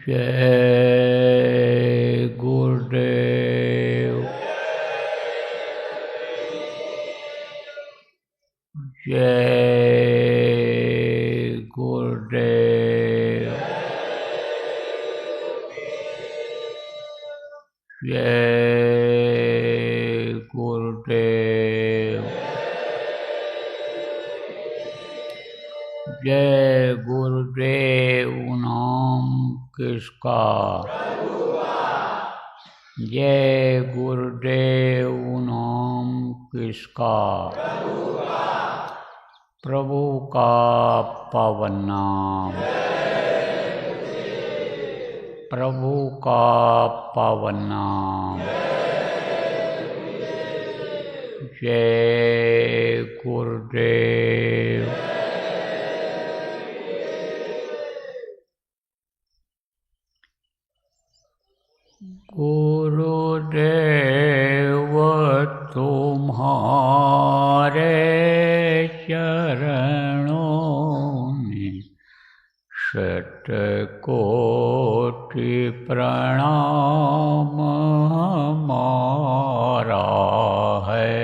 जय गुरुदेव। जय गुरुदेव। जय गुरुदेव। जय गुरुदेव नाम किसका? जय गुरुदेव नाम किसका? प्रभु का पावन नाम। प्रभु का पावन नाम। जय गुरुदेव। गुरुदेव तुम्हारे चरणों में शतकोटि प्रणाम हमारा है।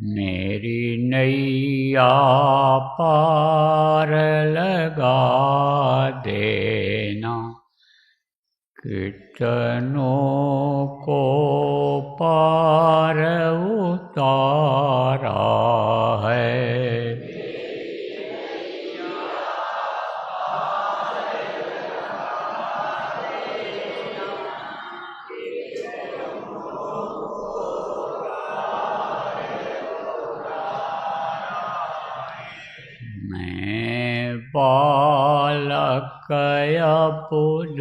मेरी नैया पार लगा देना, कितनों को पार उतारा है। मैं बालक अबुझ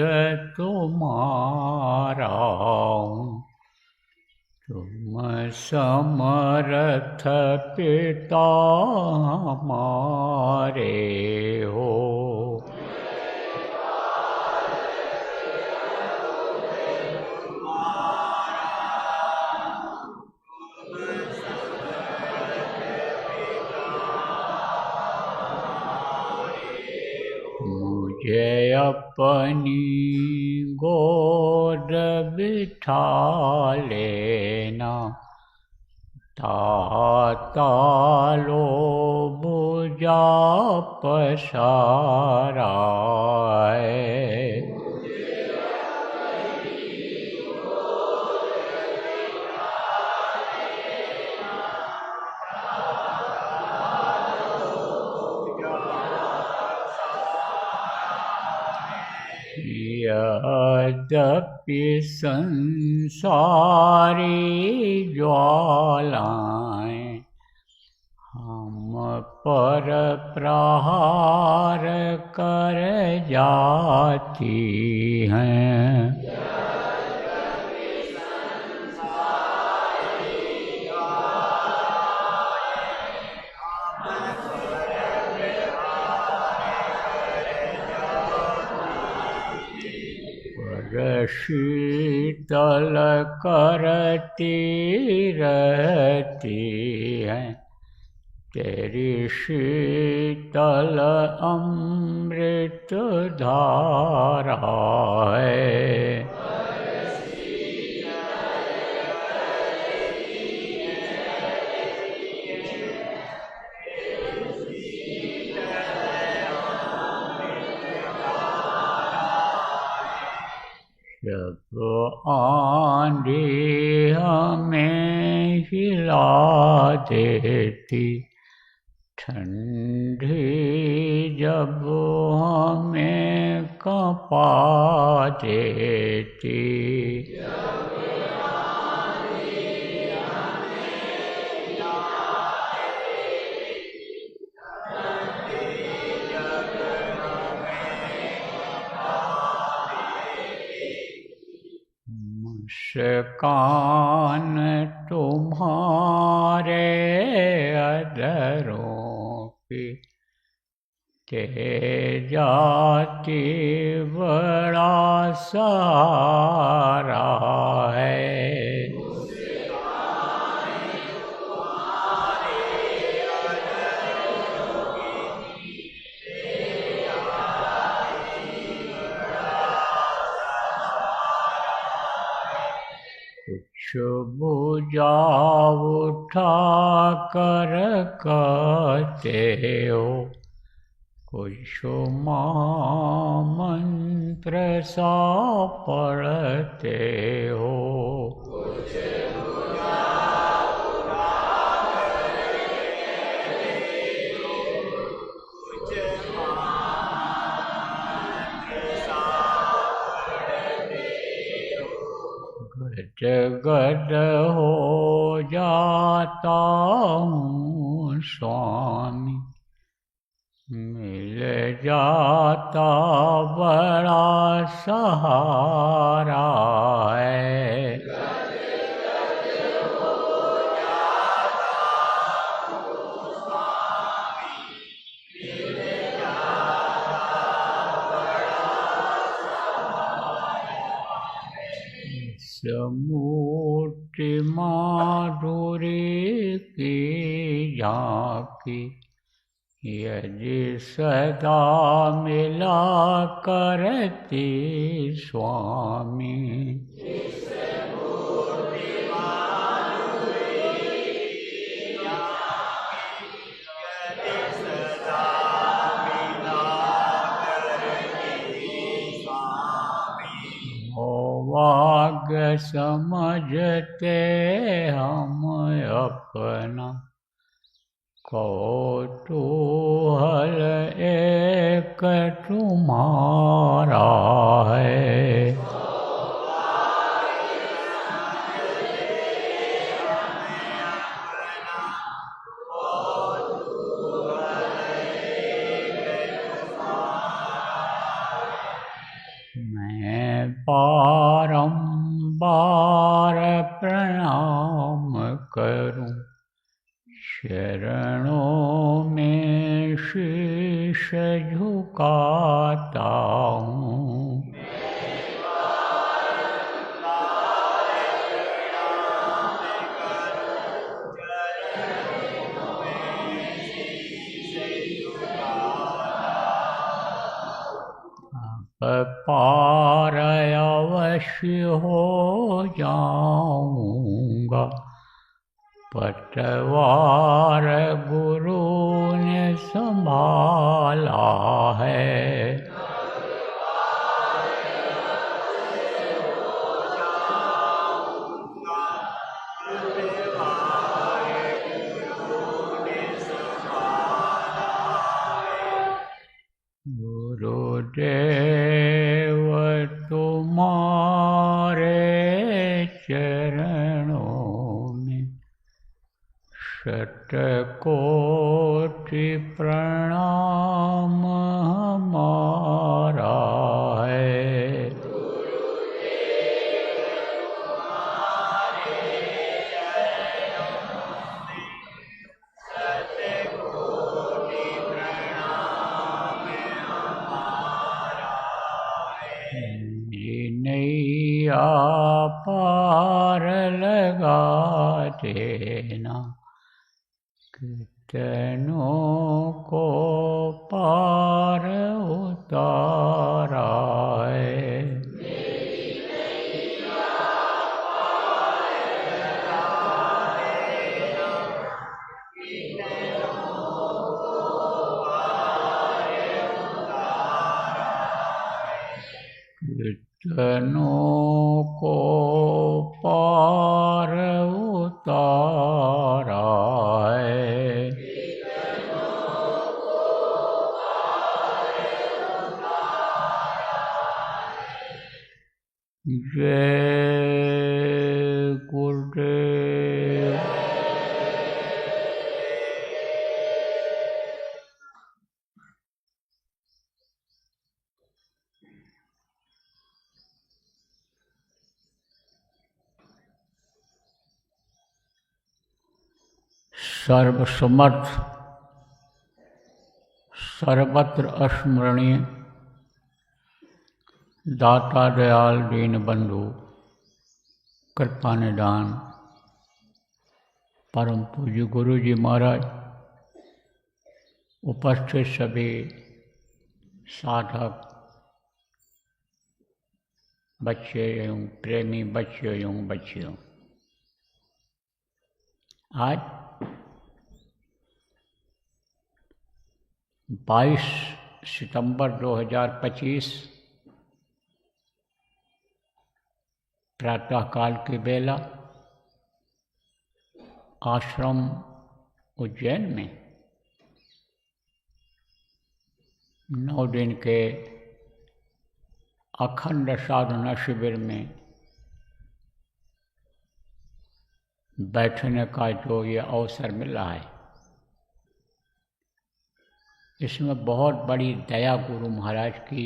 तुम्हारा हूँ, तुम समर्थ पिता हमारे हो। मुझे अपनी गोद बिठा लेना, ताता लो बुझा पसारा है। यद्यपि संसारी ज्वालाएं हम पर प्रहार कर जाती हैं, शीतल करती रहती है तेरी शीतल अमृत धारा है। जब आंधी हमें हिला देती, ठंडी जब हमें कंपा देती, मुस्कान तुम्हारे अधरों की ते जाति बड़ा सहारा है। कुछ भुजा उठा कर कहते हो, कुछ मंत्र सा पढ़ते हो। गद हो जाता हूँ स्वामी, मिल जाता बड़ा सहारा है। समूर्ति माधुरी की झांकी, यदि सदा मिला करती स्वामी। वाग समझते हम अपना, कौतूहल एक तुम्हारा है। मैं बारंबार प्रणाम करूं, चरणों में शीश झुकाता हूँ। पार अवश्य हो जाऊंगा, पटवार गुरु ने संभाला है। गुरुदेव तुम्हारे चरणों में शतकोटि प्रणाम हमारा है। नैया पार लगा देना, कितनों को पार उतारा है। कितनों को पार उतारा है। जय गुरुदेव। सर्वसमर्थ सर्वत्र अस्मरणीय दाता दयाल दीन बंधु कृपा निदान परम पूज्य गुरु जी महाराज, उपस्थित सभी साधक बच्चे एवं प्रेमी बच्चे एवं बच्चियों, आज 22 सितंबर 2025 प्रातःकाल की बेला आश्रम उज्जैन में 9 दिन के अखंड साधना शिविर में बैठने का जो ये अवसर मिला है, इसमें बहुत बड़ी दया गुरु महाराज की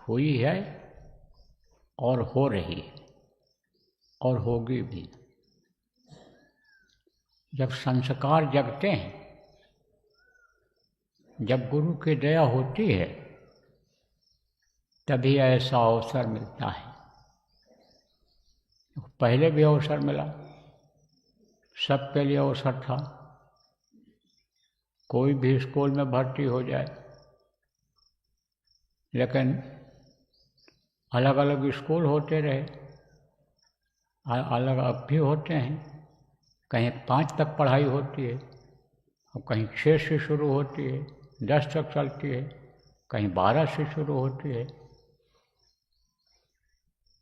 हुई है और हो रही है और होगी भी। जब संस्कार जगते हैं, जब गुरु की दया होती है, तभी ऐसा अवसर मिलता है। पहले भी अवसर मिला, सबके लिए अवसर था। कोई भी स्कूल में भर्ती हो जाए, लेकिन अलग अलग स्कूल होते रहे, अलग अब भी होते हैं। कहीं 5 तक पढ़ाई होती है और कहीं 6 से शुरू होती है, 10 तक चलती है, कहीं 12 से शुरू होती है।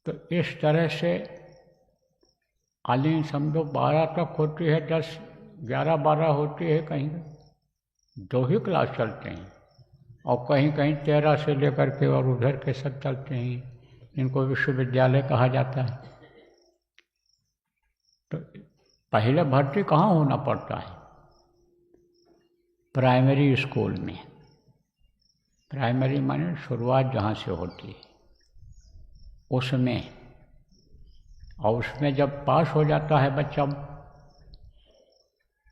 तो इस तरह से आलिन समझो 12 तक होती है, 10, 11, 12 होती है, कहीं 2 ही क्लास चलते हैं और कहीं कहीं 13 से लेकर के और उधर के सब चलते हैं। इनको विश्वविद्यालय कहा जाता है। तो पहले भर्ती कहाँ होना पड़ता है? प्राइमरी स्कूल में। प्राइमरी माने शुरुआत जहाँ से होती है उसमें, और उसमें जब पास हो जाता है बच्चा,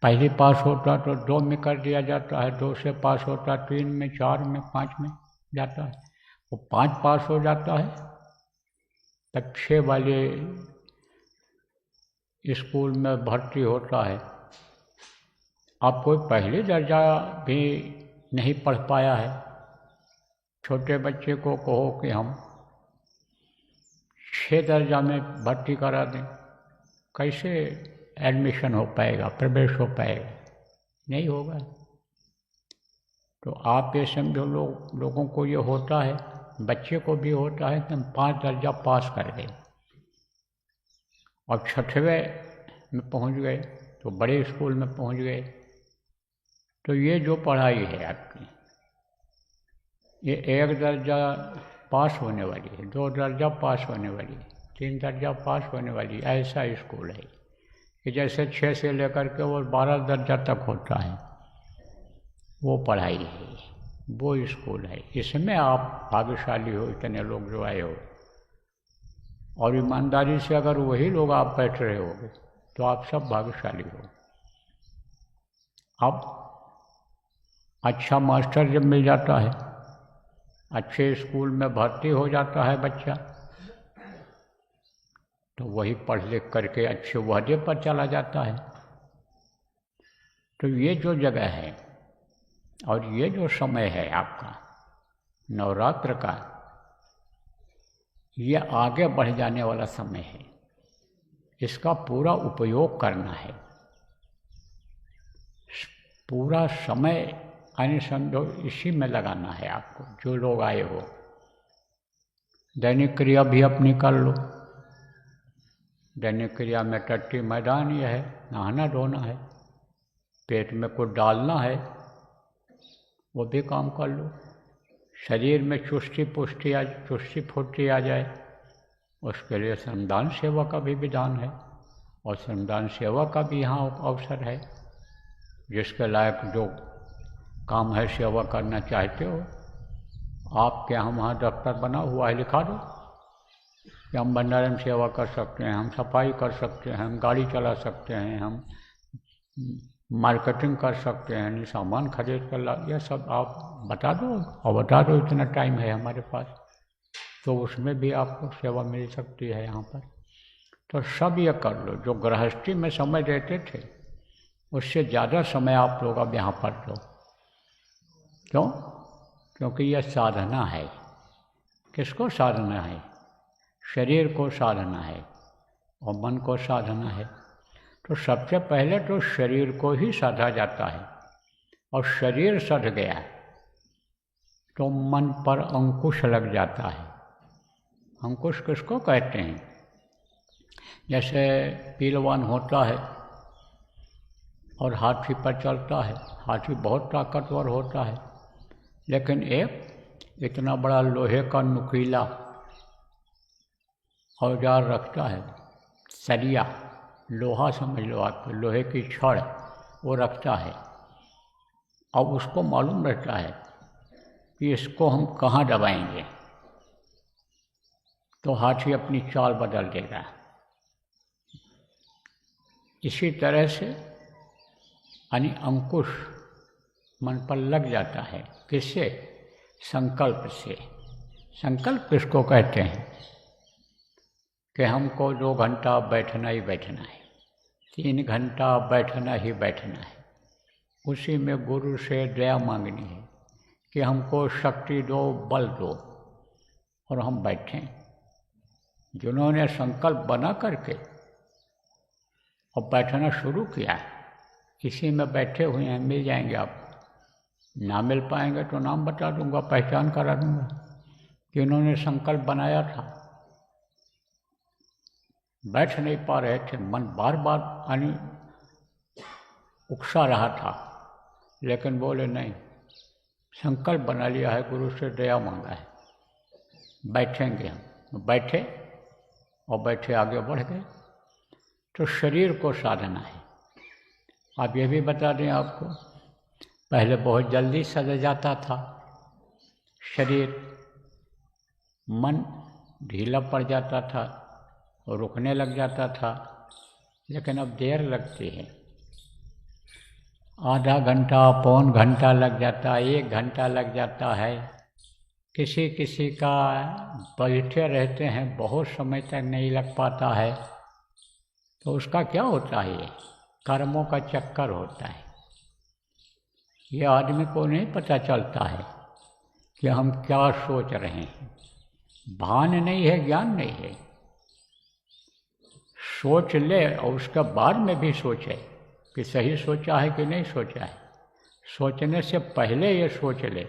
पहले पास होता तो 2 में कर दिया जाता है, 2 से पास होता 3 में, 4 में, 5 में जाता है। वो 5 पास हो जाता है तब 6 वाले स्कूल में भर्ती होता है। अब कोई पहले दर्जा भी नहीं पढ़ पाया है, छोटे बच्चे को कहो कि हम 6 दर्जा में भर्ती करा दें, कैसे एडमिशन हो पाएगा, प्रवेश हो पाएगा? नहीं होगा। तो आप ये समझो, लोगों को ये होता है, बच्चे को भी होता है कि हम 5 दर्जा पास कर गए और 6वें में पहुंच गए तो बड़े स्कूल में पहुंच गए। तो ये जो पढ़ाई है आपकी, ये 1 दर्जा पास होने वाली है, 2 दर्जा पास होने वाली है, 3 दर्जा पास होने वाली, ऐसा स्कूल है कि जैसे 6 से लेकर के वो 12 दर्जा तक होता है, वो पढ़ाई है, वो स्कूल है। इसमें आप भाग्यशाली हो, इतने लोग जो आए हो। और ईमानदारी से अगर वही लोग आप बैठ रहे होगे तो आप सब भाग्यशाली हो। अब अच्छा मास्टर जब मिल जाता है, अच्छे स्कूल में भर्ती हो जाता है बच्चा, तो वही पढ़ लिख करके अच्छे ओहदे पर चला जाता है। तो ये जो जगह है और ये जो समय है आपका नवरात्र का, ये आगे बढ़ जाने वाला समय है। इसका पूरा उपयोग करना है। पूरा समय यानी समझो इसी में लगाना है आपको। जो लोग आए हो, दैनिक क्रिया भी अपनी कर लो। दैनिक क्रिया में टट्टी मैदान ये है, नहाना धोना है, पेट में कुछ डालना है, वो भी काम कर लो। शरीर में चुस्ती फुर्ती आ जाए, उसके लिए श्रमदान सेवा का भी विधान है और श्रमदान सेवा का भी यहाँ अवसर है। जिसके लायक जो काम है सेवा करना चाहते हो, आपके हम वहाँ दफ्तर बना हुआ है, लिखा दो कि हम भंडारे में सेवा कर सकते हैं, हम सफाई कर सकते हैं, हम गाड़ी चला सकते हैं, हम मार्केटिंग कर सकते हैं, यानी सामान खरीद कर ला, यह सब आप बता दो और बता दो इतना टाइम है हमारे पास, तो उसमें भी आपको सेवा मिल सकती है यहाँ पर। तो सब ये कर लो, जो गृहस्थी में समय देते थे उससे ज़्यादा समय आप लोग अब यहाँ पर दो। क्यों? क्योंकि यह साधना है। किसको साधना है? शरीर को साधना है और मन को साधना है। तो सबसे पहले तो शरीर को ही साधा जाता है, और शरीर सध गया तो मन पर अंकुश लग जाता है। अंकुश किसको कहते हैं? जैसे पीलवान होता है और हाथी पर चलता है, हाथी बहुत ताकतवर होता है, लेकिन एक इतना बड़ा लोहे का नुकीला औजार रखता है, सरिया, लोहा समझ लो आप, लोहे की छड़ वो रखता है। अब उसको मालूम रहता है कि इसको हम कहाँ दबाएंगे, तो हाथी अपनी चाल बदल देगा। इसी तरह से यानी अंकुश मन पर लग जाता है। किससे? संकल्प से। संकल्प किसको कहते हैं? कि हमको 2 घंटा बैठना ही बैठना है, 3 घंटा बैठना ही बैठना है। उसी में गुरु से दया मांगनी है कि हमको शक्ति दो, बल दो, और हम बैठें। जिन्होंने संकल्प बना करके और बैठना शुरू किया, इसी में बैठे हुए हैं, मिल जाएंगे आपको। ना मिल पाएंगे तो नाम बता दूंगा, पहचान करा दूंगा कि इन्होंने संकल्प बनाया था, बैठ नहीं पा रहे थे, मन बार बार यानी उकसा रहा था, लेकिन बोले नहीं, संकल्प बना लिया है, गुरु से दया मांगा है, बैठेंगे हम। बैठे और बैठे आगे बढ़ गए। तो शरीर को साधना है। आप ये भी बता दें आपको, पहले बहुत जल्दी सज जाता था शरीर, मन ढीला पड़ जाता था और रुकने लग जाता था, लेकिन अब देर लगती है। आधा घंटा, पौन घंटा लग जाता है, 1 घंटा लग जाता है। किसी किसी का बैठे रहते हैं बहुत समय तक नहीं लग पाता है, तो उसका क्या होता है? ये कर्मों का चक्कर होता है। ये आदमी को नहीं पता चलता है कि हम क्या सोच रहे हैं। भान नहीं है, ज्ञान नहीं है। सोच ले और उसके बाद में भी सोचे कि सही सोचा है कि नहीं सोचा है। सोचने से पहले ये सोच ले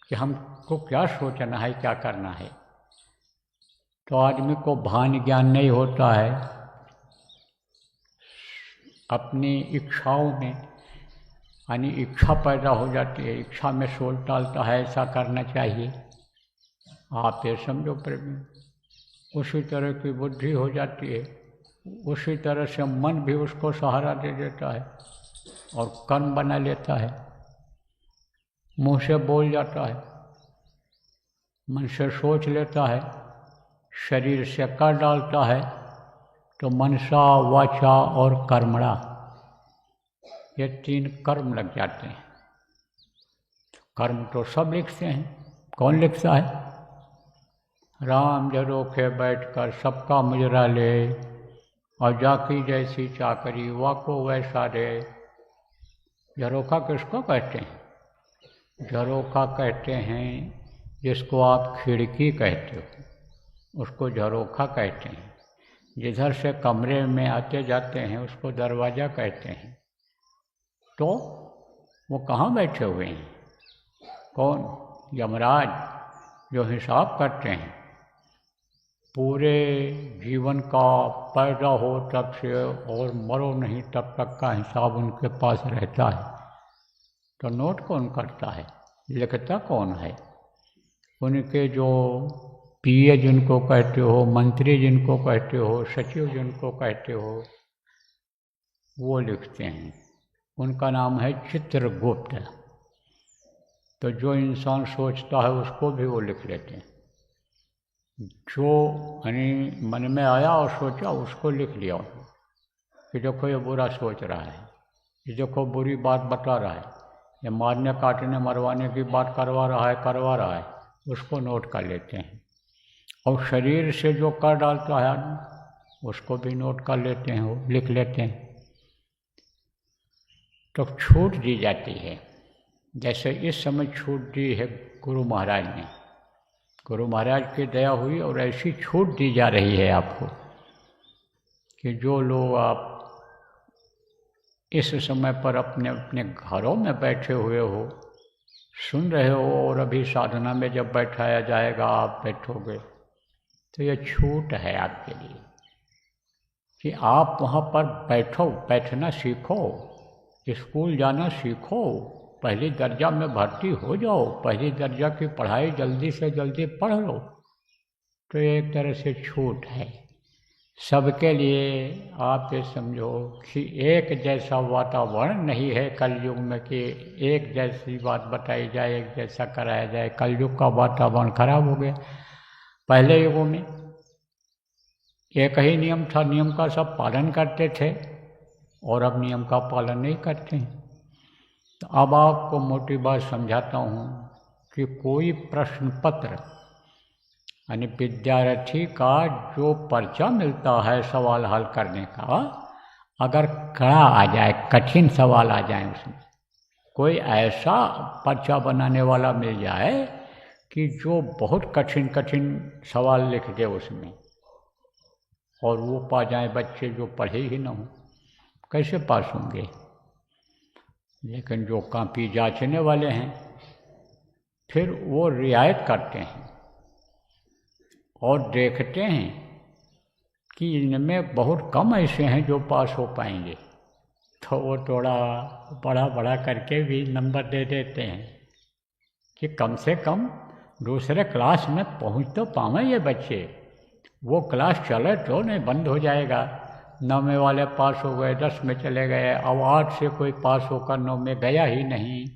कि हमको क्या सोचना है, क्या करना है। तो आदमी को भान ज्ञान नहीं होता है। अपनी इच्छाओं में यानी इच्छा पैदा हो जाती है, इच्छा में सोच डालता है ऐसा करना चाहिए, आप ये समझो प्रेमी। उसी तरह की बुद्धि हो जाती है, उसी तरह से मन भी उसको सहारा दे देता है और कर्म बना लेता है। मुंह से बोल जाता है, मन से सोच लेता है, शरीर से कर डालता है, तो मनसा, वाचा और कर्मणा, ये 3 कर्म लग जाते हैं। कर्म तो सब लिखते हैं, कौन लिखता है? राम झरोखे बैठकर सबका मुजरा ले, और जाकी जैसी चाकरी वाको वैसा दे। झरोखा किसको कहते हैं? झरोखा कहते हैं जिसको आप खिड़की कहते हो, उसको झरोखा कहते हैं। जिधर से कमरे में आते जाते हैं उसको दरवाज़ा कहते हैं। तो वो कहाँ बैठे हुए हैं? कौन? यमराज, जो हिसाब करते हैं पूरे जीवन का, पैदा हो तब से और मरो नहीं तब तक का हिसाब उनके पास रहता है। तो नोट कौन करता है, लिखता कौन है? उनके जो पीए जिनको कहते हो, मंत्री जिनको कहते हो, सचिव जिनको कहते हो, वो लिखते हैं। उनका नाम है चित्रगुप्त। तो जो इंसान सोचता है उसको भी वो लिख लेते हैं। जो यानी मन में आया और सोचा उसको लिख लिया कि देखो ये बुरा सोच रहा है, ये देखो बुरी बात बता रहा है, ये मारने काटने मरवाने की बात करवा रहा है, उसको नोट कर लेते हैं। और शरीर से जो कर डालता है आदमी, उसको भी नोट कर लेते हैं, वो लिख लेते हैं। तो छूट दी जाती है, जैसे इस समय छूट दी है गुरु महाराज ने। गुरु महाराज की दया हुई और ऐसी छूट दी जा रही है आपको कि जो लोग आप इस समय पर अपने अपने घरों में बैठे हुए हो, सुन रहे हो, और अभी साधना में जब बैठाया जाएगा आप बैठोगे, तो ये छूट है आपके लिए कि आप वहाँ पर बैठो, बैठना सीखो, स्कूल जाना सीखो, पहली दर्जा में भर्ती हो जाओ, पहली दर्जा की पढ़ाई जल्दी से जल्दी पढ़ लो। तो एक तरह से छूट है सबके लिए। आप ये समझो कि एक जैसा वातावरण नहीं है कलयुग में कि एक जैसी बात बताई जाए, एक जैसा कराया जाए। कलयुग का वातावरण खराब हो गया। पहले युगों में एक ही नियम था, नियम का सब पालन करते थे, और अब नियम का पालन नहीं करते हैं। तो अब आपको मोटी बात समझाता हूँ कि कोई प्रश्न पत्र यानी विद्यार्थी का जो पर्चा मिलता है सवाल हल करने का, अगर कड़ा आ जाए, कठिन सवाल आ जाए, उसमें कोई ऐसा पर्चा बनाने वाला मिल जाए कि जो बहुत कठिन कठिन सवाल लिख दे उसमें, और वो पा जाए बच्चे जो पढ़े ही ना हो, कैसे पास होंगे। लेकिन जो कॉपी जांचने वाले हैं फिर वो रियायत करते हैं और देखते हैं कि इनमें बहुत कम ऐसे हैं जो पास हो पाएंगे, तो वो थोड़ा बड़ा करके भी नंबर दे देते हैं कि कम से कम दूसरे क्लास में पहुंच तो पावें ये बच्चे। वो क्लास चले तो नहीं बंद हो जाएगा। 9वें वाले पास हो गए, 10 में चले गए, अब 8 से कोई पास होकर 9 में गया ही नहीं,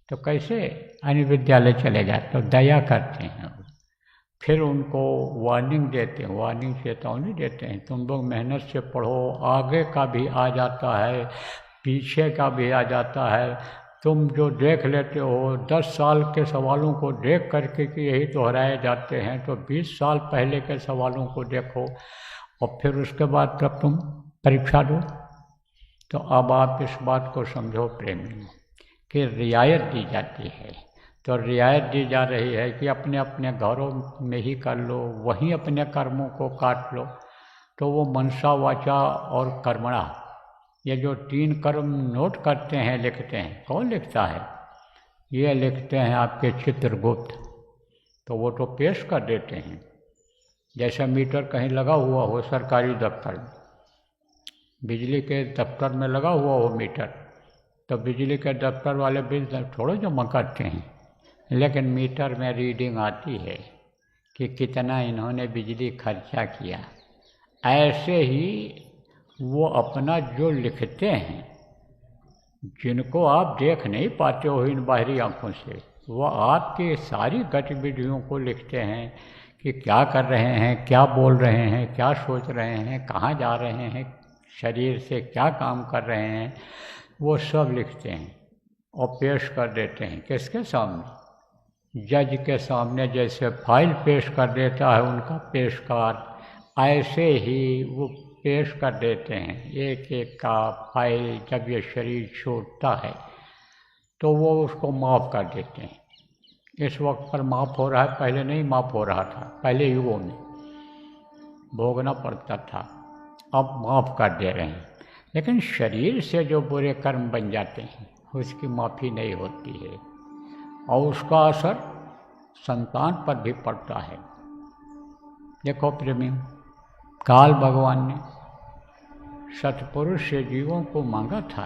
तो कैसे अन्य विद्यालय चले जाए। तो दया करते हैं, फिर उनको वार्निंग देते हैं, वार्निंग चेतावनी देते हैं, तुम लोग मेहनत से पढ़ो, आगे का भी आ जाता है, पीछे का भी आ जाता है। तुम जो देख लेते हो 10 साल के सवालों को देख करके कि यही दोहराए जाते हैं, तो 20 साल पहले के सवालों को देखो और फिर उसके बाद तब तुम परीक्षा दो। तो अब आप इस बात को समझो प्रेमी कि रियायत दी जाती है। तो रियायत दी जा रही है कि अपने अपने घरों में ही कर लो, वहीं अपने कर्मों को काट लो। तो वो मनसा वाचा और कर्मणा, ये जो 3 कर्म नोट करते हैं, लिखते हैं, कौन लिखता है? ये लिखते हैं आपके चित्रगुप्त। तो वो तो पेश कर देते हैं, जैसे मीटर कहीं लगा हुआ हो सरकारी दफ्तर में, बिजली के दफ्तर में लगा हुआ हो मीटर, तो बिजली के दफ्तर वाले बिल थोड़े जमा करते हैं, लेकिन मीटर में रीडिंग आती है कि कितना इन्होंने बिजली खर्चा किया। ऐसे ही वो अपना जो लिखते हैं, जिनको आप देख नहीं पाते हो इन बाहरी आंखों से, वो आपकी सारी गतिविधियों को लिखते हैं कि क्या कर रहे हैं, क्या बोल रहे हैं, क्या सोच रहे हैं, कहाँ जा रहे हैं, शरीर से क्या काम कर रहे हैं, वो सब लिखते हैं और पेश कर देते हैं। किसके सामने? जज के सामने। जैसे फाइल पेश कर देता है उनका पेशकार, ऐसे ही वो पेश कर देते हैं एक एक का फाइल। जब ये शरीर छोड़ता है तो वो उसको माफ़ कर देते हैं। इस वक्त पर माफ़ हो रहा है, पहले नहीं माफ़ हो रहा था, पहले युगों में भोगना पड़ता था, अब माफ़ कर दे रहे हैं। लेकिन शरीर से जो बुरे कर्म बन जाते हैं उसकी माफ़ी नहीं होती है, और उसका असर संतान पर भी पड़ता है। देखो प्रेमी, काल भगवान ने सतपुरुष से जीवों को मांगा था,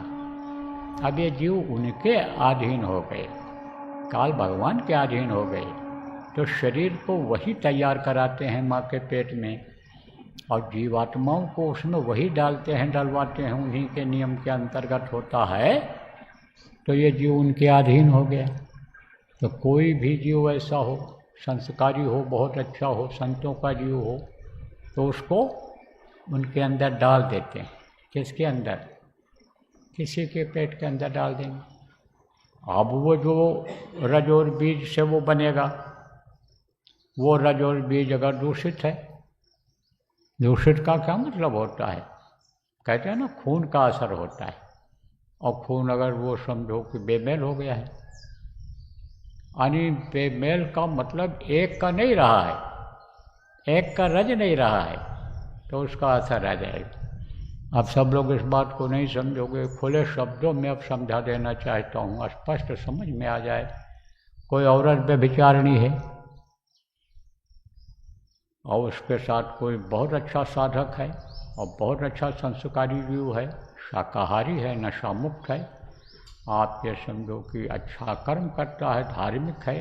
अब ये जीव उनके अधीन हो गए, काल भगवान के अधीन हो गए, तो शरीर को वही तैयार कराते हैं माँ के पेट में, और जीवात्माओं को उसमें वही डालते हैं, डलवाते हैं, उन्हीं के नियम के अंतर्गत होता है। तो ये जीव उनके अधीन हो गया। तो कोई भी जीव ऐसा हो, संस्कारी हो, बहुत अच्छा हो, संतों का जीव हो, तो उसको उनके अंदर डाल देते हैं। किसके अंदर? किसी के पेट के अंदर डाल देंगे। अब वो जो रज और बीज से वो बनेगा, वो रज और बीज अगर दूषित है, दूषित का क्या मतलब होता है? कहते हैं ना खून का असर होता है, और खून अगर वो समझो कि बेमेल हो गया है, यानी बेमेल का मतलब एक का नहीं रहा है, एक का रज नहीं रहा है, तो उसका असर आ जाएगा। अब सब लोग इस बात को नहीं समझोगे, खुले शब्दों में अब समझा देना चाहता हूँ, स्पष्ट समझ में आ जाए। कोई औरत व्यभिचारिणी है और उसके साथ कोई बहुत अच्छा साधक है और बहुत अच्छा संस्कारी जीव है, शाकाहारी है, नशा मुक्त है, आप ये समझो कि अच्छा कर्म करता है, धार्मिक है,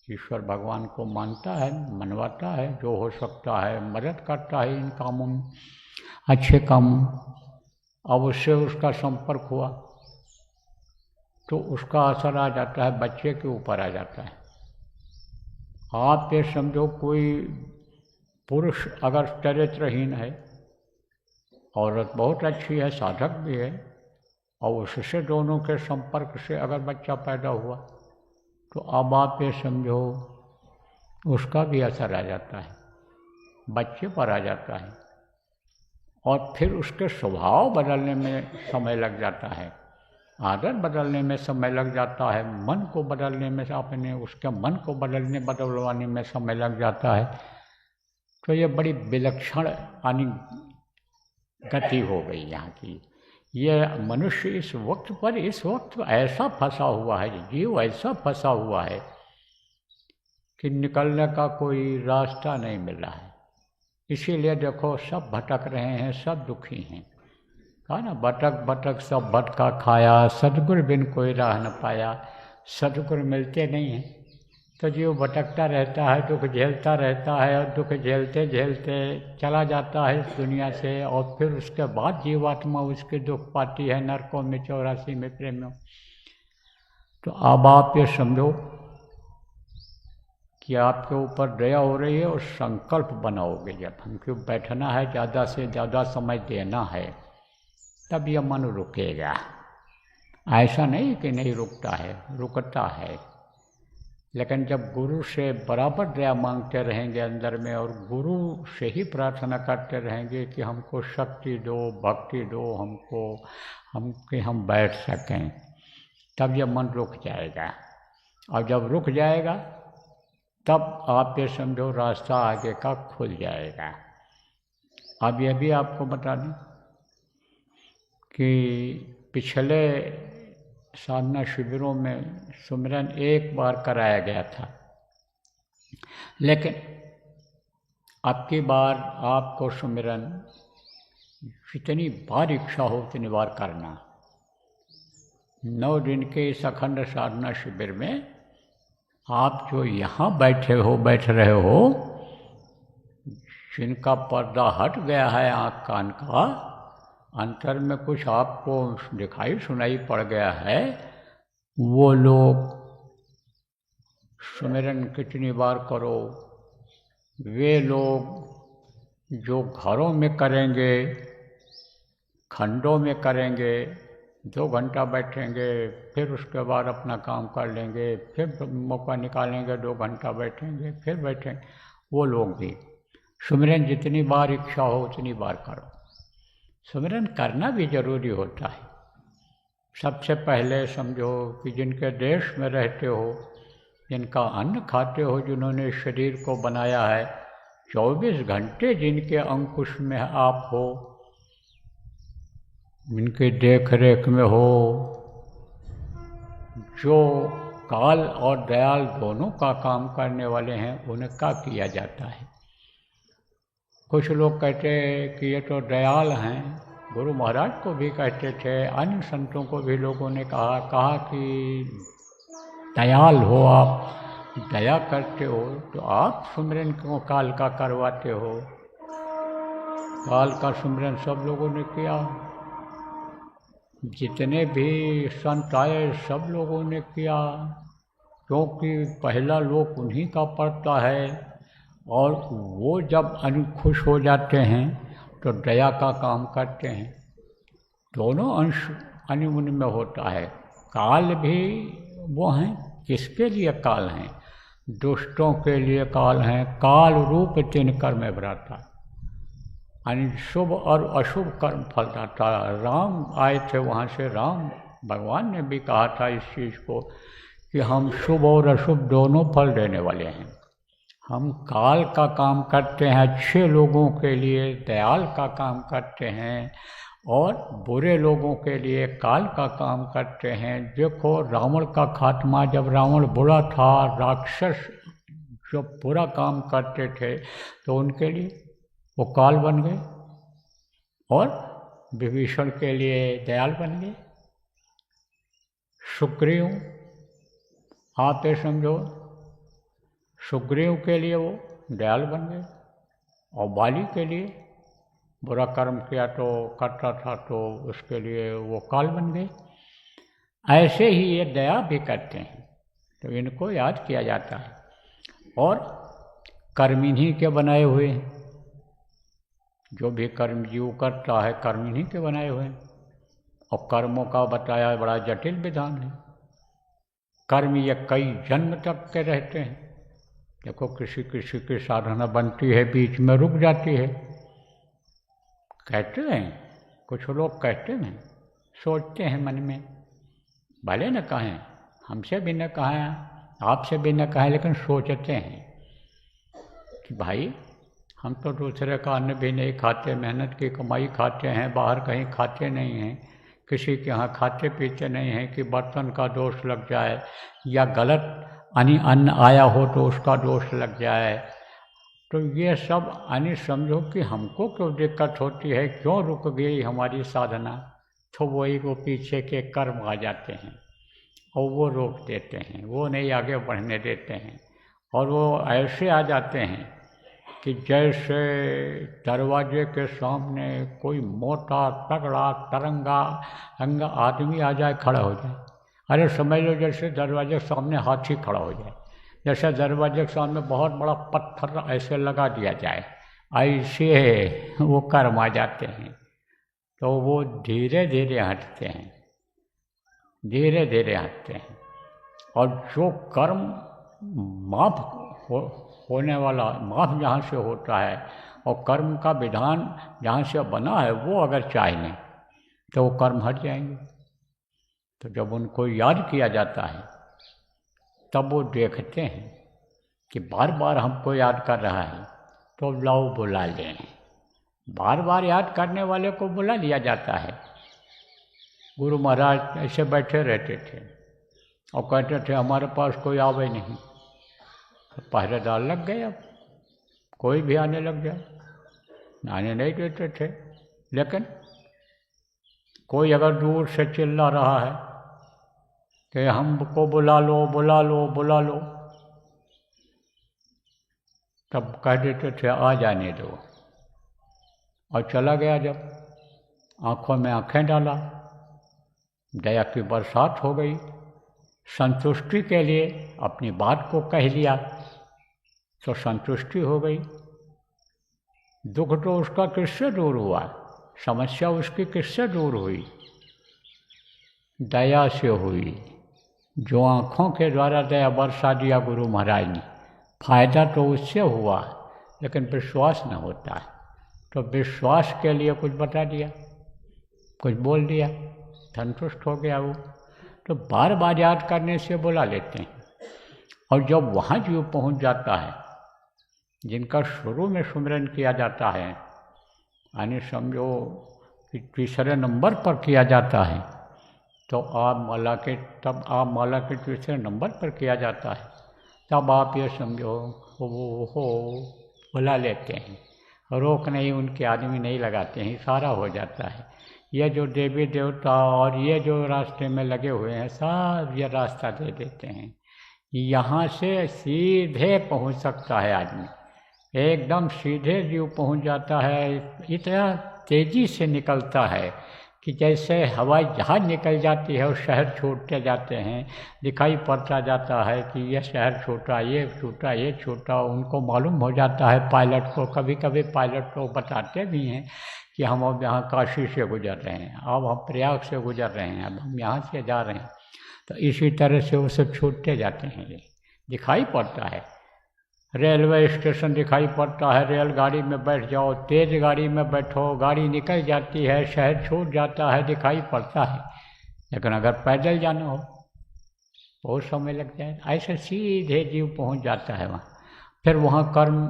ईश्वर भगवान को मानता है, मनवाता है, जो हो सकता है मदद करता है इन कामों में, अच्छे कामों। अब उससे उसका संपर्क हुआ तो उसका असर आ जाता है, बच्चे के ऊपर आ जाता है। आप ये समझो कोई पुरुष अगर चरित्रहीन है, औरत बहुत अच्छी है, साधक भी है, और उससे दोनों के संपर्क से अगर बच्चा पैदा हुआ तो अब आप ये समझो उसका भी असर आ जाता है, बच्चे पर आ जाता है, और फिर उसके स्वभाव बदलने में समय लग जाता है, आदत बदलने में समय लग जाता है, मन को बदलने में, अपने उसके मन को बदलवाने में समय लग जाता है। तो ये बड़ी विलक्षण यानी गति हो गई यहाँ की। ये मनुष्य इस वक्त ऐसा फंसा हुआ है, जीव ऐसा फंसा हुआ है कि निकलने का कोई रास्ता नहीं मिल रहा है। इसीलिए देखो सब भटक रहे हैं, सब दुखी हैं। कहा ना, भटक भटक सब भटका खाया, सदगुरु बिन कोई राह न पाया। सदगुरु मिलते नहीं हैं तो जीव भटकता रहता है, दुख झेलता रहता है, और दुख झेलते झेलते चला जाता है इस दुनिया से, और फिर उसके बाद जीवात्मा उसके दुख पाती है नरकों में, 84 में प्रेमियों। तो अब आप ये समझो कि आपके ऊपर दया हो रही है, और संकल्प बनाओगे जब हमको बैठना है, ज़्यादा से ज़्यादा समय देना है, तब यह मन रुकेगा। ऐसा नहीं कि नहीं रुकता है, रुकता है, लेकिन जब गुरु से बराबर दया मांगते रहेंगे अंदर में, और गुरु से ही प्रार्थना करते रहेंगे कि हमको शक्ति दो, भक्ति दो हमको, हम बैठ सकें, तब यह मन रुक जाएगा। और जब रुक जाएगा तब आप ये समझो रास्ता आगे का खुल जाएगा। अब यह भी आपको बता दें कि पिछले साधना शिविरों में सुमिरन एक बार कराया गया था, लेकिन अब की बार आपको सुमिरन जितनी बार इच्छा हो उतनी बार करना। 9 दिन के इस अखंड साधना शिविर में आप जो यहाँ बैठ रहे हो, जिनका पर्दा हट गया है आँख कान का, अंतर में कुछ आपको दिखाई सुनाई पड़ गया है, वो लोग सुमिरन कितनी बार करो, वे लोग जो घरों में करेंगे, खंडों में करेंगे, 2 घंटा बैठेंगे, फिर उसके बाद अपना काम कर लेंगे, फिर मौका निकालेंगे, 2 घंटा बैठेंगे, फिर बैठेंगे, वो लोग भी सुमिरन जितनी बार इच्छा हो उतनी बार करो। सुमिरन करना भी जरूरी होता है। सबसे पहले समझो कि जिनके देश में रहते हो, जिनका अन्न खाते हो, जिन्होंने शरीर को बनाया है, 24 घंटे जिनके अंकुश में आप हो, इनके देख रेख में हो, जो काल और दयाल दोनों का काम करने वाले हैं, उनका किया जाता है। कुछ लोग कहते हैं कि ये तो दयाल हैं, गुरु महाराज को भी कहते थे, अन्य संतों को भी लोगों ने कहा कि दयाल हो आप, दया करते हो, तो आप सुमिरन क्यों काल का करवाते हो? काल का सुमिरन सब लोगों ने किया, जितने भी संत आए सब लोगों ने किया, क्योंकि पहला लोक उन्हीं का पड़ता है, और वो जब अनुखुश हो जाते हैं तो दया का काम करते हैं। दोनों अंश अनिमुनि में होता है। काल भी वो हैं, किसके लिए काल हैं? दुष्टों के लिए काल हैं। काल रूप तीन कर्म भ्राता, यानी शुभ और अशुभ कर्म फलदाता। राम आए थे वहाँ से, राम भगवान ने भी कहा था इस चीज़ को कि हम शुभ और अशुभ दोनों फल देने वाले हैं। हम काल का काम करते हैं अच्छे लोगों के लिए, दयाल का काम करते हैं, और बुरे लोगों के लिए काल का काम करते हैं। देखो रावण का खात्मा, जब रावण बुरा था, राक्षस जो बुरा काम करते थे, तो उनके लिए वो काल बन गए, और विभीषण के लिए दयाल बन गए। सुग्रीव, आप ये समझो, सुग्रीव के लिए वो दयाल बन गए, और बाली के लिए बुरा कर्म किया तो करता था, तो उसके लिए वो काल बन गए। ऐसे ही ये दया भी करते हैं, तो इनको याद किया जाता है। और कर्म इन्हीं के बनाए हुए हैं, जो भी कर्म जीव करता है कर्म इन्हीं के बनाए हुए हैं। और कर्मों का बताया बड़ा जटिल विधान है। कर्म ये कई जन्म तक के रहते हैं। देखो किसी किसी की साधना बनती है, बीच में रुक जाती है। कहते हैं, कुछ लोग कहते हैं, सोचते हैं मन में, भले न कहें, हमसे भी न कहें, आपसे भी न कहें, लेकिन सोचते हैं कि भाई हम तो दूसरे का अन्न भी नहीं खाते, मेहनत की कमाई खाते हैं, बाहर कहीं खाते नहीं हैं, किसी के यहाँ खाते पीते नहीं हैं कि बर्तन का दोष लग जाए, या गलत अन्न आया हो तो उसका दोष लग जाए। तो ये सब यानी समझो कि हमको क्यों दिक्कत होती है, क्यों रुक गई हमारी साधना, तो वही वो पीछे के कर्म आ जाते हैं और वो रोक देते हैं, वो नहीं आगे बढ़ने देते हैं। और वो ऐसे आ जाते हैं कि जैसे दरवाजे के सामने कोई मोटा तगड़ा तरंगा अंगा आदमी आ जाए, खड़ा हो जाए। अरे समझ लो जैसे दरवाजे के सामने हाथी खड़ा हो जाए, जैसे दरवाजे के सामने बहुत बड़ा पत्थर ऐसे लगा दिया जाए, ऐसे वो कर्म आ जाते हैं। तो वो धीरे धीरे हटते हैं, धीरे धीरे हटते हैं। और जो कर्म माफ होने वाला, माफ जहाँ से होता है, और कर्म का विधान जहाँ से बना है, वो अगर चाहें तो वो कर्म हट जाएंगे। तो जब उनको याद किया जाता है, तब वो देखते हैं कि बार बार हमको याद कर रहा है, तो लाओ बुला लें। बार बार याद करने वाले को बुला लिया जाता है। गुरु महाराज ऐसे बैठे रहते थे और कहते थे हमारे पास कोई आवे नहीं, तो पहरेदार लग गए, अब कोई भी आने लग जाए, आने नहीं देते थे। लेकिन कोई अगर दूर से चिल्ला रहा है कि हमको बुला लो बुला लो बुला लो, तब कह देते थे आ जाने दो, और चला गया। जब आँखों में आँखें डाला, दया की बरसात हो गई, संतुष्टि के लिए अपनी बात को कह लिया तो संतुष्टि हो गई। दुख तो उसका किससे दूर हुआ, समस्या उसकी किससे दूर हुई? दया से हुई। जो आँखों के द्वारा दया बरसा दिया गुरु महाराज ने, फायदा तो उससे हुआ, लेकिन विश्वास न होता है। तो विश्वास के लिए कुछ बता दिया, कुछ बोल दिया, संतुष्ट हो गया वो। तो बार बार याद करने से बुला लेते हैं। और जब वहाँ जीव पहुँच जाता है, जिनका शुरू में सुमिरन किया जाता है, यानी समझो कि तीसरे नंबर पर किया जाता है, तो आप माला के तीसरे नंबर पर किया जाता है, तब आप ये समझो वो बुला लेते हैं। रोक नहीं, उनके आदमी नहीं लगाते हैं, सारा हो जाता है। ये जो देवी देवता और ये जो रास्ते में लगे हुए हैं, सब ये रास्ता दे देते हैं। यहाँ से सीधे पहुँच सकता है आदमी, एकदम सीधे जीव पहुँच जाता है। इतना तेजी से निकलता है कि जैसे हवाई जहाज निकल जाती है और शहर छोड़ते जाते हैं, दिखाई पड़ता जाता है कि यह शहर छोटा, ये छोटा, ये छोटा, उनको मालूम हो जाता है पायलट को। कभी कभी पायलट को बताते भी हैं कि हम अब यहाँ काशी से गुजर रहे हैं, अब हम प्रयाग से गुजर रहे हैं, अब हम यहाँ से जा रहे हैं। तो इसी तरह से वो सब छूटते जाते हैं, ये दिखाई पड़ता है। रेलवे स्टेशन दिखाई पड़ता है, रेलगाड़ी में बैठ जाओ, तेज़ गाड़ी में बैठो, गाड़ी निकल जाती है, शहर छूट जाता है, दिखाई पड़ता है। लेकिन अगर पैदल जाना हो बहुत समय लग जाए। ऐसे सीधे जीव पहुंच जाता है वहाँ। फिर वहाँ कर्म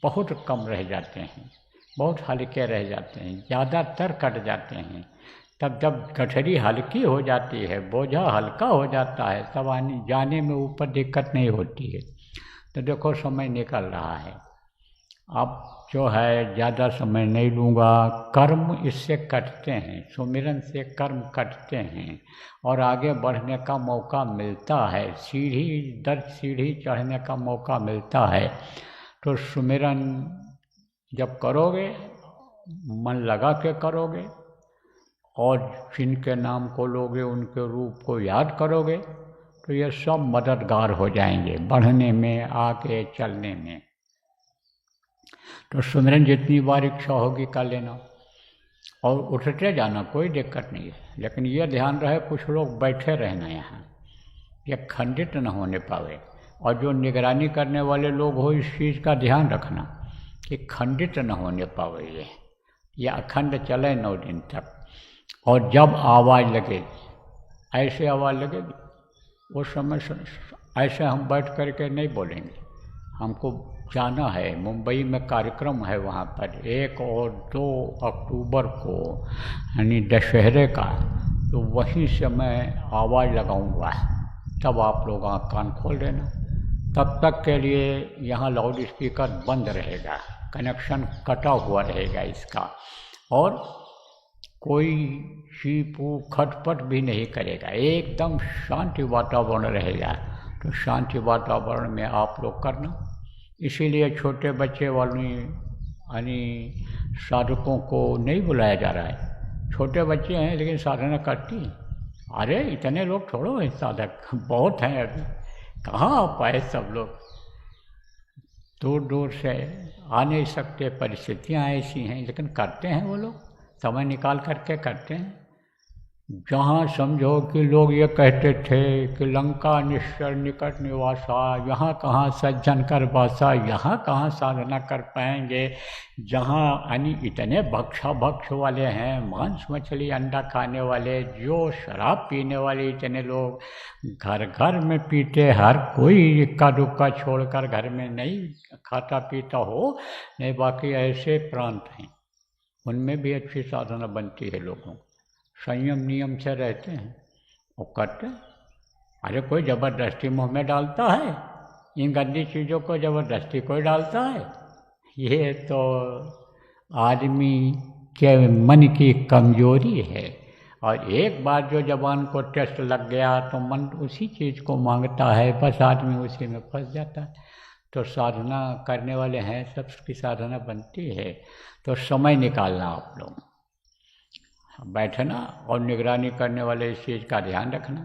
बहुत कम रह जाते हैं, बहुत हल्के रह जाते हैं, ज़्यादातर कट जाते हैं। तब जब गठरी हल्की हो जाती है, बोझा हल्का हो जाता है, तब आने जाने में ऊपर दिक्कत नहीं होती है। तो देखो समय निकल रहा है, अब जो है ज़्यादा समय नहीं लूँगा। कर्म इससे कटते हैं, सुमिरन से कर्म कटते हैं और आगे बढ़ने का मौका मिलता है, सीढ़ी दर सीढ़ी चढ़ने का मौका मिलता है। तो सुमिरन जब करोगे, मन लगा के करोगे और जिनके नाम को लोगे, उनके रूप को याद करोगे, तो ये सब मददगार हो जाएंगे बढ़ने में, आगे चलने में। तो सुमिरन जितनी बार इच्छा होगी कर लेना और उठते जाना, कोई दिक्कत नहीं है। लेकिन ये ध्यान रहे कुछ लोग बैठे रहना यहाँ, ये खंडित न होने पावे। और जो निगरानी करने वाले लोग हो, इस चीज़ का ध्यान रखना कि खंडित न होने पावे, ये अखंड चले 9 दिन तक। और जब आवाज़ लगे, ऐसे आवाज़ लगेगी, उस समय ऐसे हम बैठ करके नहीं बोलेंगे। हमको जाना है, मुंबई में कार्यक्रम है वहाँ पर 1 और 2 अक्टूबर को, यानी दशहरे का। तो वहीं से मैं आवाज़ लगाऊंगा, तब आप लोग आँख कान खोल देना। तब तक के लिए यहाँ लाउड स्पीकर बंद रहेगा, कनेक्शन कटा हुआ रहेगा इसका, और कोई चीपू खटपट भी नहीं करेगा, एकदम शांति वातावरण रहेगा। तो शांति वातावरण में आप लोग करना। इसीलिए छोटे बच्चे वाली यानी साधकों को नहीं बुलाया जा रहा है। छोटे बच्चे हैं लेकिन साधना करती हैं। अरे इतने लोग छोड़ो हैं, साधक बहुत हैं अभी, कहाँ आ पाए सब लोग, दूर दूर से आ नहीं सकते, परिस्थितियाँ ऐसी हैं, लेकिन करते हैं वो लोग, समय निकाल करके करते हैं। जहाँ समझो कि लोग ये कहते थे कि लंका निश्चर निकट निवासा, यहाँ कहाँ सज्जन कर बासा, यहाँ कहाँ साधना कर पाएंगे, जहाँ यानी इतने भक्ष वाले हैं, मांस मछली अंडा खाने वाले, जो शराब पीने वाले इतने लोग घर घर में पीते, हर कोई इक्का दुक्का छोड़कर घर में नहीं खाता पीता हो, नहीं बाकी ऐसे प्रांत हैं, उनमें भी अच्छी साधना बनती है। लोगों संयम नियम से रहते हैं और करते हैं। अरे कोई ज़बरदस्ती मुँह में डालता है, इन गंदी चीज़ों को ज़बरदस्ती कोई डालता है? ये तो आदमी के मन की कमजोरी है। और एक बार जो जबान को टेस्ट लग गया तो मन उसी चीज़ को मांगता है, बस आदमी उसी में फंस जाता है। तो साधना करने वाले हैं, सबकी साधना बनती है। तो समय निकालना आप लोग, बैठना और निगरानी करने वाले इस चीज़ का ध्यान रखना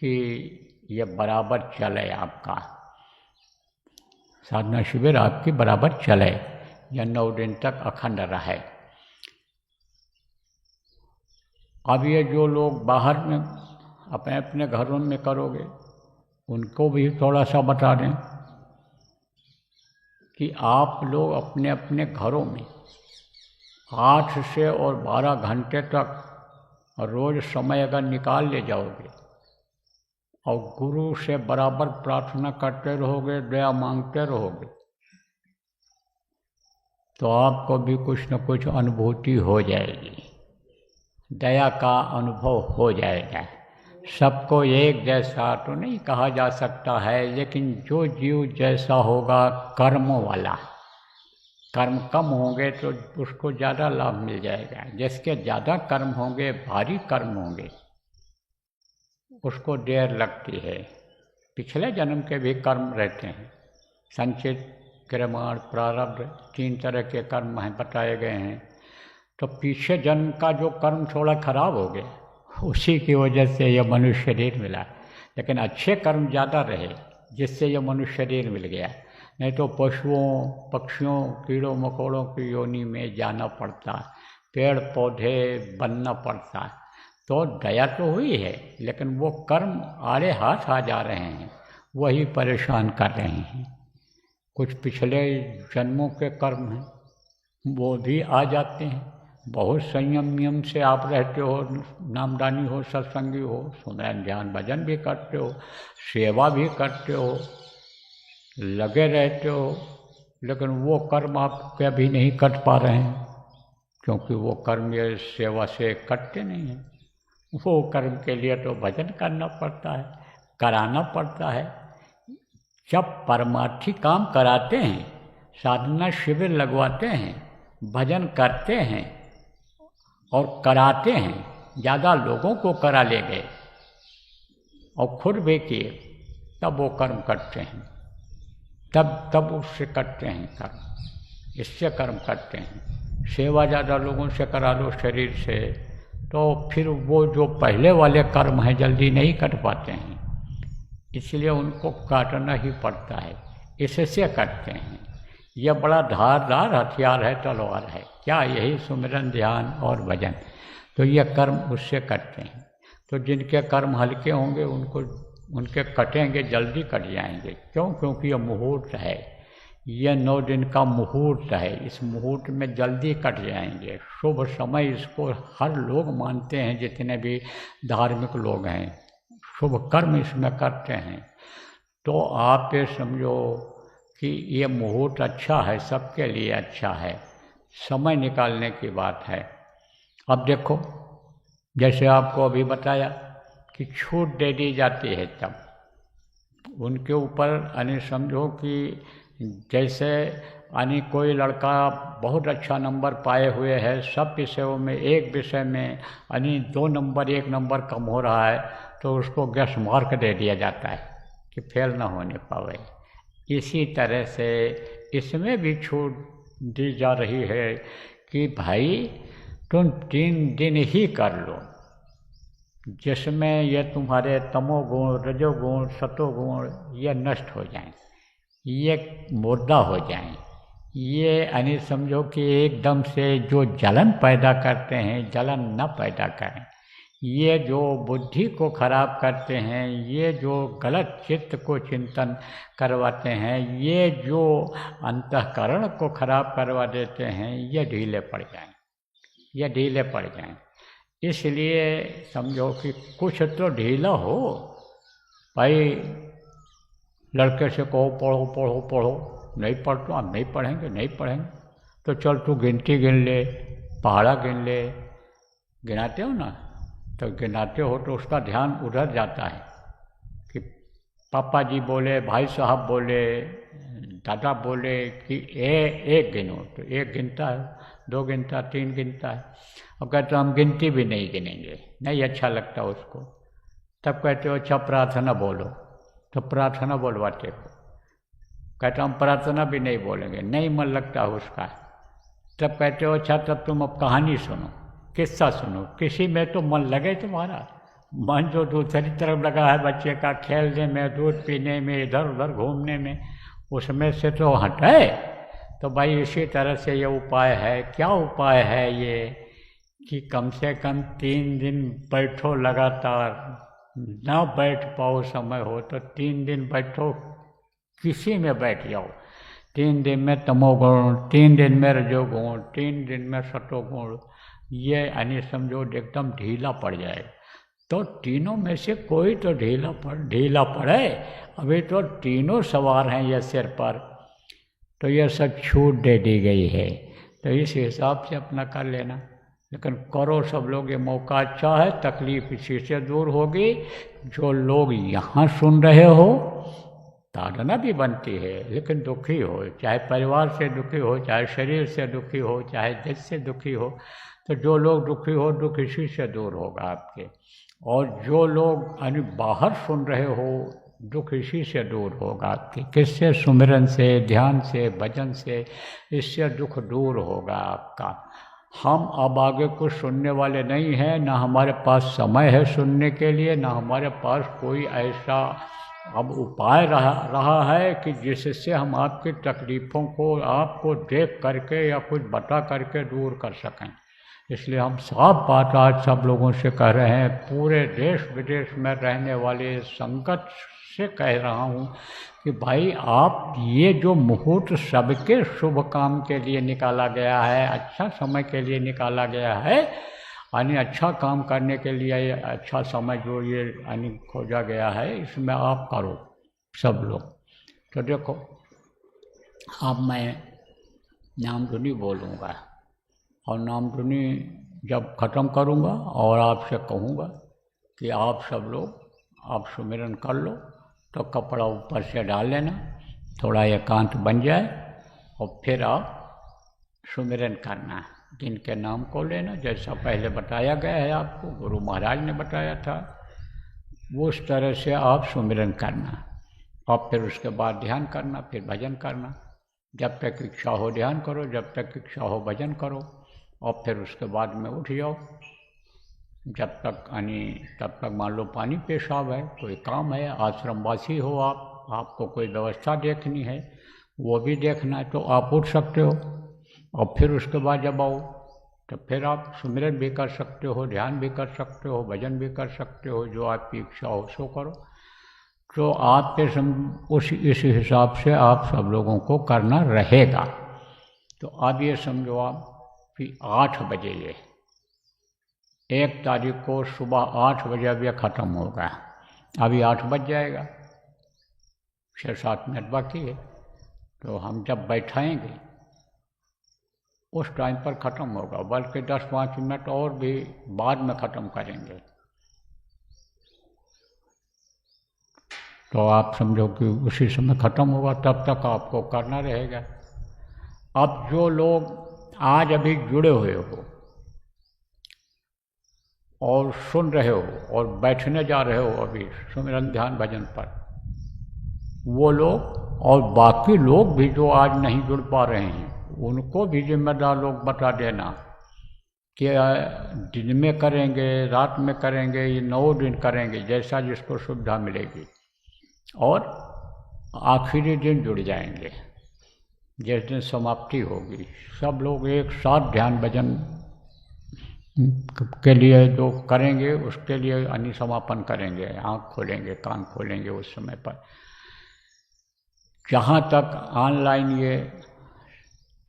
कि ये बराबर चले, आपका साधना शिविर आपकी बराबर चले, या 9 दिन तक अखंड रहे। अब ये जो लोग बाहर में अपने अपने घरों में करोगे, उनको भी थोड़ा सा बता दें कि आप लोग अपने अपने घरों में 8 से और 12 घंटे तक रोज़ समय अगर निकाल ले जाओगे और गुरु से बराबर प्रार्थना करते रहोगे, दया मांगते रहोगे, तो आपको भी कुछ न कुछ अनुभूति हो जाएगी, दया का अनुभव हो जाएगा। सबको एक जैसा तो नहीं कहा जा सकता है, लेकिन जो जीव जैसा होगा कर्म वाला, कर्म कम होंगे तो उसको ज़्यादा लाभ मिल जाएगा। जिसके ज़्यादा कर्म होंगे, भारी कर्म होंगे, उसको देर लगती है। पिछले जन्म के भी कर्म रहते हैं, संचित, क्रियमाण, प्रारब्ध, 3 तरह के कर्म हैं बताए गए हैं। तो पीछे जन्म का जो कर्म थोड़ा खराब हो गया, उसी की वजह से यह मनुष्य शरीर मिला। लेकिन अच्छे कर्म ज़्यादा रहे जिससे यह मनुष्य शरीर मिल गया, नहीं तो पशुओं पक्षियों कीड़ों मकोड़ों की योनि में जाना पड़ता, पेड़ पौधे बनना पड़ता। तो दया तो हुई है, लेकिन वो कर्म आड़े हाथ आ जा रहे हैं, वही परेशान कर रहे हैं। कुछ पिछले जन्मों के कर्म हैं, वो भी आ जाते हैं। बहुत संयम नियम से आप रहते हो, नामदानी हो, सत्संगी हो, सुमरन ध्यान भजन भी करते हो, सेवा भी करते हो, लगे रहते हो, लेकिन वो कर्म आप कभी नहीं कट पा रहे हैं, क्योंकि वो कर्म ये सेवा से कटते नहीं हैं। वो कर्म के लिए तो भजन करना पड़ता है, कराना पड़ता है। जब परमार्थी काम कराते हैं, साधना शिविर लगवाते हैं, भजन करते हैं और कराते हैं, ज़्यादा लोगों को करा ले गए और खुद भी किए, तब वो कर्म करते हैं, तब उससे करते हैं कर्म, इससे कर्म करते हैं। सेवा ज़्यादा लोगों से करा लो शरीर से, तो फिर वो जो पहले वाले कर्म हैं जल्दी नहीं कट पाते हैं, इसलिए उनको काटना ही पड़ता है, इससे करते हैं। यह बड़ा धारदार हथियार है, तलवार है क्या, यही सुमिरन ध्यान और भजन। तो यह कर्म उससे करते हैं। तो जिनके कर्म हल्के होंगे उनके कटेंगे, जल्दी कट जाएंगे। क्यों? क्योंकि यह मुहूर्त है, यह 9 दिन का मुहूर्त है, इस मुहूर्त में जल्दी कट जाएंगे। शुभ समय इसको हर लोग मानते हैं, जितने भी धार्मिक लोग हैं शुभ कर्म इसमें करते हैं। तो आप ये समझो कि ये मुहूर्त अच्छा है, सबके लिए अच्छा है, समय निकालने की बात है। अब देखो, जैसे आपको अभी बताया कि छूट दे दी जाती है, तब उनके ऊपर यानी समझो कि जैसे यानी कोई लड़का बहुत अच्छा नंबर पाए हुए है सब विषयों में, एक विषय में यानी 2 नंबर 1 नंबर कम हो रहा है, तो उसको गेस मार्क दे दिया जाता है कि फेल ना होने पावे। इसी तरह से इसमें भी छूट दी जा रही है कि भाई तुम 3 दिन ही कर लो, जिसमें ये तुम्हारे तमोगुण रजोगुण सतोगुण ये नष्ट हो जाएं, ये मुर्दा हो जाएं, ये यानी समझो कि एकदम से जो जलन पैदा करते हैं जलन न पैदा करें। ये जो बुद्धि को खराब करते हैं, ये जो गलत चित्त को चिंतन करवाते हैं, ये जो अंतःकरण को खराब करवा देते हैं, ये ढीले पड़ जाएं, ये ढीले पड़ जाएं। इसलिए समझो कि कुछ तो ढीला हो। भाई लड़के से कहो पढ़ो पढ़ो पढ़ो, नहीं पढ़ तो हम नहीं पढ़ेंगे, नहीं पढ़ेंगे तो चल तू गिनती गिन ले, पहाड़ा गिन ले। गिनाते हो ना, तो गिनाते हो तो उसका ध्यान उधर जाता है कि पापा जी बोले, भाई साहब बोले, दादा बोले कि एक गिनो, तो 1 गिनता है, 2 गिनता, 3 गिनता है। अब कहते हो हम गिनती भी नहीं गिनेंगे, नहीं अच्छा लगता उसको। तब कहते हो अच्छा प्रार्थना बोलो, तो प्रार्थना बोलवाते हो। कहते हम प्रार्थना भी नहीं बोलेंगे, नहीं मन लगता उसका। तब कहते हो अच्छा तब तुम अब कहानी सुनो, किस्सा सुनो। किसी में तो मन लगे तुम्हारा, मन जो दूसरी तरफ लगा है बच्चे का, खेलने में, दूध पीने में, इधर उधर घूमने में, उसमें से तो हटे। तो भाई इसी तरह से ये उपाय है। क्या उपाय है ये कि कम से कम 3 दिन बैठो लगातार, ना बैठ पाओ समय हो तो 3 दिन बैठो, किसी में बैठ जाओ। 3 दिन में तमोगुण, 3 दिन में रजोगुण, 3 दिन में सतोगुण, ये यानी समझो एकदम ढीला पड़ जाए। तो तीनों में से कोई तो ढीला पड़े। अभी तो तीनों सवार हैं ये सिर पर, तो ये सब छूट दे दी गई है। तो इस हिसाब से अपना कर लेना, लेकिन करो सब लोग। ये मौका अच्छा है, तकलीफ इसी से दूर होगी। जो लोग यहाँ सुन रहे हो, ताड़ना भी बनती है, लेकिन दुखी हो, चाहे परिवार से दुखी हो, चाहे शरीर से दुखी हो, चाहे दिल से दुखी हो, तो जो लोग दुखी हो दुख इसी से दूर होगा आपके। और जो लोग यानी बाहर सुन रहे हो, दुख इसी से दूर होगा आपके। किससे? सुमिरन से, ध्यान से, भजन से, इससे दुख दूर होगा आपका। हम अब आगे कुछ सुनने वाले नहीं हैं, ना हमारे पास समय है सुनने के लिए, ना हमारे पास कोई ऐसा अब उपाय रहा है कि जिससे हम आपकी तकलीफ़ों को आपको देख करके या कुछ बता करके दूर कर सकें। इसलिए हम साफ बात आज सब लोगों से कह रहे हैं, पूरे देश विदेश में रहने वाले संगत से कह रहा हूँ कि भाई आप ये जो मुहूर्त सबके शुभ काम के लिए निकाला गया है, अच्छा समय के लिए निकाला गया है, यानी अच्छा काम करने के लिए अच्छा समय जो ये यानी खोजा गया है, इसमें आप करो सब लोग। तो देखो, अब मैं नाम धुनी बोलूँगा और नाम धुनी जब ख़त्म करूँगा और आपसे कहूँगा कि आप सब लोग आप सुमिरन कर लो, तो कपड़ा ऊपर से डाल लेना, थोड़ा एकांत बन जाए और फिर आप सुमिरन करना, जिनके नाम को लेना, जैसा पहले बताया गया है आपको, गुरु महाराज ने बताया था, वो उस तरह से आप सुमिरन करना और फिर उसके बाद ध्यान करना, फिर भजन करना। जब तक इच्छा हो ध्यान करो, जब तक इच्छा हो भजन करो, और फिर उसके बाद में उठ जाओ। जब तक यानी तब तक मान लो पानी पेशाब है, कोई काम है, आश्रमवासी हो आप, आपको कोई व्यवस्था देखनी है, वो भी देखना है, तो आप उठ सकते हो। और फिर उसके बाद जब आओ तो फिर आप सुमिरन भी कर सकते हो, ध्यान भी कर सकते हो, भजन भी कर सकते हो, जो आपकी इच्छा हो सो करो। तो आपके इस हिसाब से आप सब लोगों को करना रहेगा। तो अब ये समझो आप कि 8 बजे ये 1 तारीख को सुबह 8 बजे अब ये ख़त्म होगा। अभी 8 बज जाएगा, 6-7 मिनट बाकी है। तो हम जब बैठाएंगे उस टाइम पर ख़त्म होगा, बल्कि 10-5 मिनट और भी बाद में ख़त्म करेंगे। तो आप समझो कि उसी समय ख़त्म होगा, तब तक आपको करना रहेगा। अब जो लोग आज अभी जुड़े हुए हो और सुन रहे हो और बैठने जा रहे हो अभी सुमिरन ध्यान भजन पर, वो लोग और बाकी लोग भी जो आज नहीं जुड़ पा रहे हैं, उनको भी जिम्मेदार लोग बता देना कि दिन में करेंगे, रात में करेंगे, ये 9 दिन करेंगे, जैसा जिसको सुविधा मिलेगी, और आखिरी दिन जुड़ जाएंगे जिस दिन समाप्ति होगी। सब लोग एक साथ ध्यान भजन के लिए जो करेंगे उसके लिए अनुसमापन करेंगे, आँख खोलेंगे, कान खोलेंगे उस समय पर। जहाँ तक ऑनलाइन ये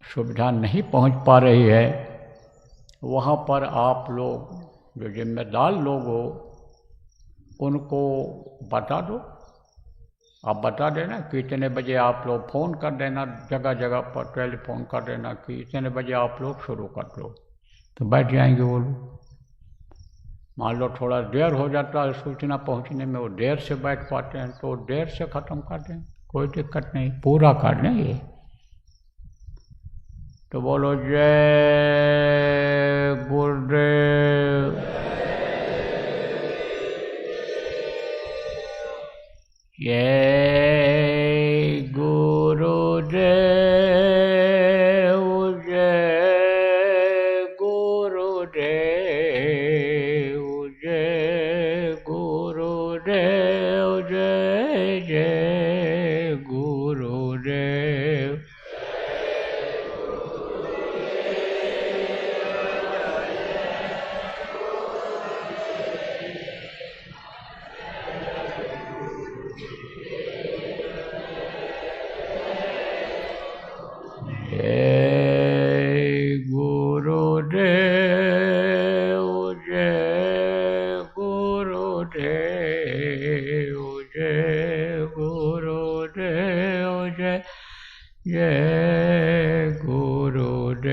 सुविधा नहीं पहुँच पा रही है, वहाँ पर आप लोग जो जिम्मेदार लोग हो उनको बता दो। आप बता देना कि इतने बजे आप लोग फ़ोन कर देना, जगह जगह पर टेलीफोन कर देना कि इतने बजे आप लोग शुरू कर लो, तो बैठ जाएंगे वो लोग। मान लो थोड़ा देर हो जाता है सूचना पहुंचने में, वो देर से बैठ पाते हैं, तो देर से ख़त्म कर दें, कोई दिक्कत नहीं, पूरा कर लें ये। तो बोलो जय गुरुदेव, जय गुरुदेव, जय गुरुदेव, जय गुरुदेव, जय जय गुरुदेव। जय गुरुदेव, जय गुरुदेव, जय गुरुदेव, जय जय गुरुदेव।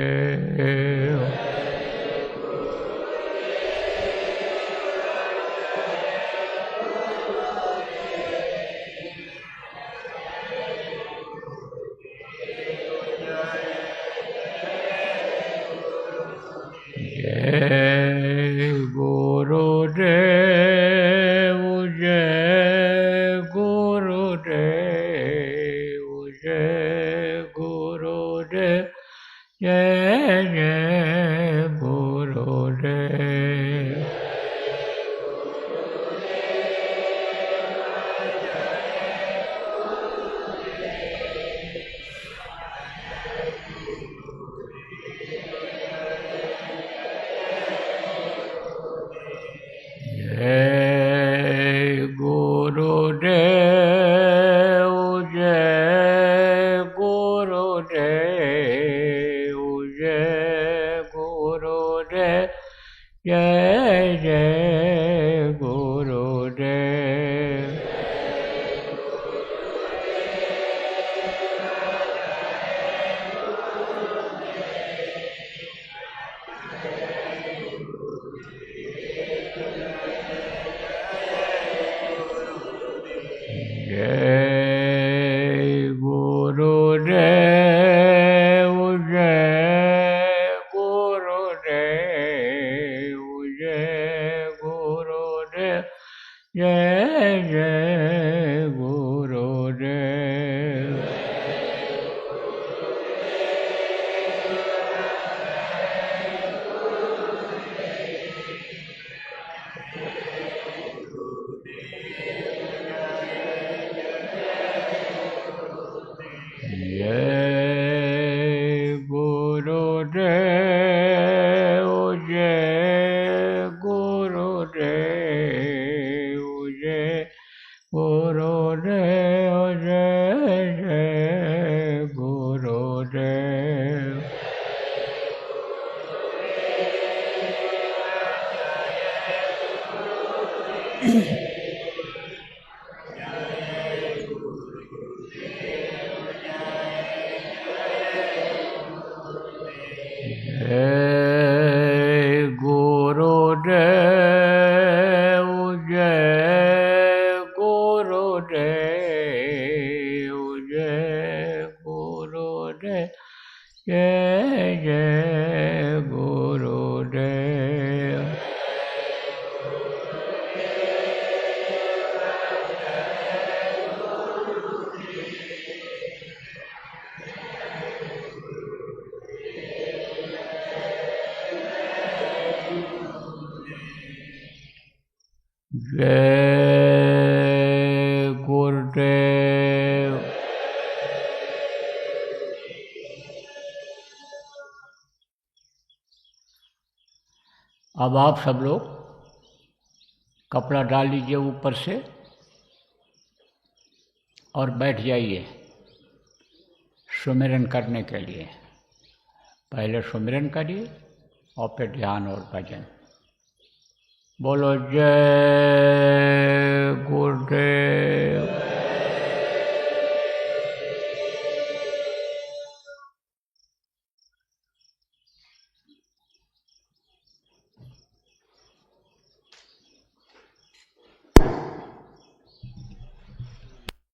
जय गुरुदेव, जय गुरुदेव, जय गुरु जय गुरुदेव जय गुरुदेव जय गुरुदेव जय जय गुरुदेव। जय गुरुदेव जय गुरुदेव जय गुरुदेव जय जय गुरुदेव। जय गुरुदेव जय गुरुदेव जय गुरुदेव जय जय गुरुदेव। जय गुरुदेव। अब आप सब लोग कपड़ा डाल लीजिए ऊपर से और बैठ जाइए सुमिरन करने के लिए। पहले सुमिरन करिए और फिर ध्यान और भजन। बोलो जय